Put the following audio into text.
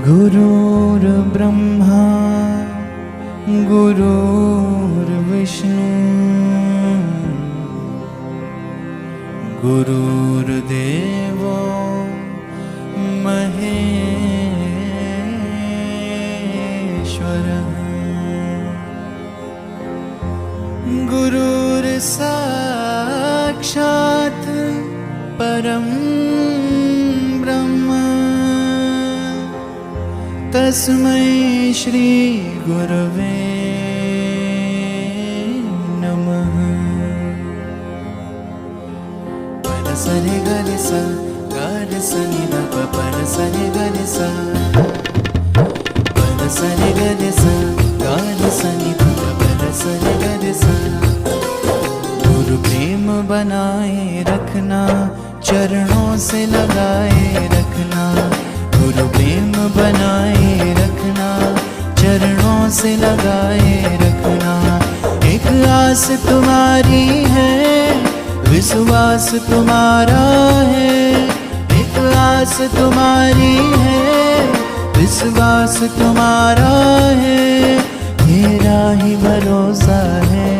गुरुर्ब्रह्मा गुरुर्विष्णु गुरुर्देवो महेश्वरः गुरुर्साक्षात् परं ब्रह्म तस्मै श्री गुरवे नमः। सरे गरे सा गा सनि ध प पर सरे गरे सा पर सरे गरे सा गा सनि ध प पर सरे गरे सा। गुरु प्रेम बनाए रखना चरणों से लगाए रखना, गुरु प्रेम बनाए रखना चरणों से लगाए रखना। एक आस तुम्हारी है विश्वास तुम्हारा है, एक आस तुम्हारी है विश्वास तुम्हारा है, मेरा ही भरोसा है।